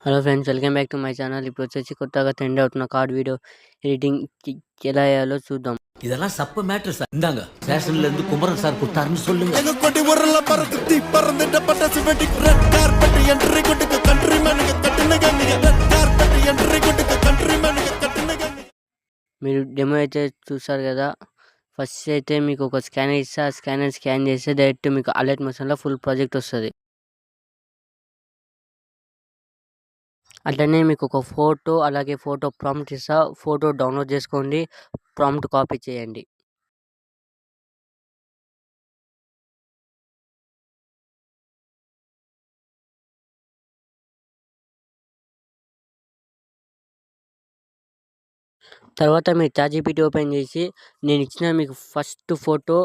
Hello friends, welcome back to my channel. ఇప్పుడు వచ్చేసి కొత్తగా ట్రెండ్ అవుతున్న కార్డ్ వీడియో ఎడిటింగ్ ఎలా చేయాలో చూద్దాం. இதெல்லாம் சப்ப மேட்டர் சார். இந்தாங்க ஸ்டேஷன்ல இருந்து குமரன் சார் கொடுத்தாருன்னு சொல்லுங்க. எங்க கொடி உரல பறக்குத்தி பறந்துட்ட பட்டாசு வெடி ரெட் கார்பெட் என்ட்ரி கொடுக்க கண்ட்ரி மேனுக்கு கட்டுன கண்ணிக ரெட் கார்பெட் என்ட்ரி கொடுக்க கண்ட்ரி மேனுக்கு கட்டுன கண்ணிக. మీరు డెమో అయితే చూసారు కదా. ఫస్ట్ అయితే మీకు ఒక స్కానర్ ఇస్తే ఆ స్కానర్ స్కాన్ చేస్తే డైరెక్ట్ మీకు అలర్ట్ మోషన్లో ఫుల్ ప్రాజెక్ట్ వస్తుంది. అట్లనే మీకు ఒక ఫోటో, అలాగే ఫోటో ప్రాంప్ట్ ఇస్తా. ఫోటో డౌన్లోడ్ చేసుకోండి, ప్రాంప్ట్ కాపీ చేయండి. తర్వాత మీరు చాట్‌జీపీటీ ఓపెన్ చేసి నేను ఇచ్చిన మీకు ఫస్ట్ ఫోటో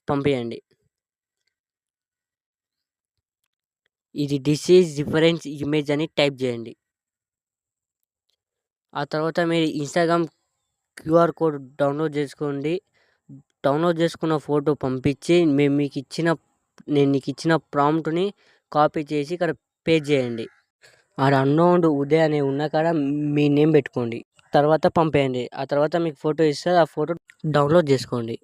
పంపియండి. ఇది దిస్ ఈజ్ రిఫరెన్స్ ఇమేజ్ అని టైప్ చేయండి. ఆ తర్వాత మీరు ఇన్‌స్టాగ్రామ్ క్యూఆర్ కోడ్ డౌన్లోడ్ చేసుకోండి. డౌన్లోడ్ చేసుకున్న ఫోటో పంపించి నేను నీకు ఇచ్చిన ప్రాంప్ట్‌ని కాపీ చేసి ఇక్కడ పేస్ట్ చేయండి. ఆడ అన్నోన్ ఉదయ్ అని ఉన్న కాడ మీ నేమ్ పెట్టుకోండి. తర్వాత పంపేయండి. ఆ తర్వాత మీకు ఫోటో ఇస్తే ఆ ఫోటో డౌన్లోడ్ చేసుకోండి.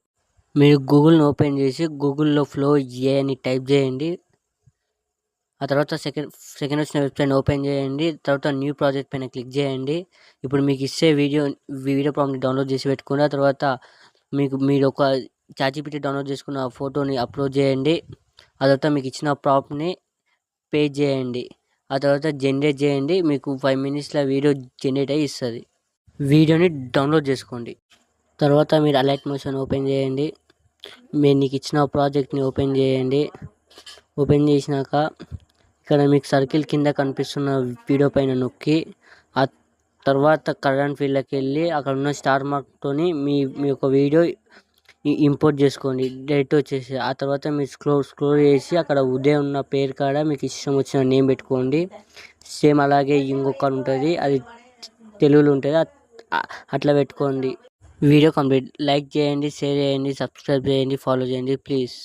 మీరు గూగుల్‌ని ఓపెన్ చేసి గూగుల్‌లో ఫ్లో ఏ అని టైప్ చేయండి. ఆ తర్వాత సెకండ్ వచ్చిన వెబ్సైట్‌ని ఓపెన్ చేయండి. తర్వాత న్యూ ప్రాజెక్ట్ పైన క్లిక్ చేయండి. ఇప్పుడు మీకు ఇచ్చే వీడియో ప్రాంప్ట్‌ని డౌన్లోడ్ చేసి పెట్టుకోండి. ఆ తర్వాత మీరు ఒక చాట్‌జీపీటీ డౌన్లోడ్ చేసుకున్న ఫోటోని అప్లోడ్ చేయండి. ఆ తర్వాత మీకు ఇచ్చిన ప్రాంప్ట్‌ని పేస్ట్ చేయండి. ఆ తర్వాత జనరేట్ చేయండి. మీకు 5 మినిట్స్‌లో వీడియో జనరేట్ అయ్యి ఇస్తుంది. వీడియోని డౌన్లోడ్ చేసుకోండి. తర్వాత మీరు అలర్ట్ మోషన్ ఓపెన్ చేయండి. మీరు నీకు ఇచ్చిన ప్రాజెక్ట్‌ని ఓపెన్ చేయండి. ఓపెన్ చేసినాక ఇక్కడ మీకు సర్కిల్ కింద కనిపిస్తున్న వీడియో పైన నొక్కి ఆ తర్వాత కరెంట్ ఫీల్డ్‌లోకి వెళ్ళి అక్కడ ఉన్న స్టార్ మార్క్‌తోని మీ యొక్క వీడియో ఇంపోర్ట్ చేసుకోండి. డైరెక్ట్ వచ్చేసి ఆ తర్వాత మీరు స్క్రోల్ చేసి అక్కడ ఉదయ్ ఉన్న పేరు కాడ మీకు ఇష్టం వచ్చిన నేమ్ పెట్టుకోండి. సేమ్ అలాగే ఇంకొకటి ఉంటుంది, అది తెలుగులో ఉంటుంది, అట్లా పెట్టుకోండి. Video complete. లైక్ చేయండి, షేర్ చేయండి, సబ్స్క్రైబ్ చేయండి, ఫాలో చేయండి ప్లీజ్.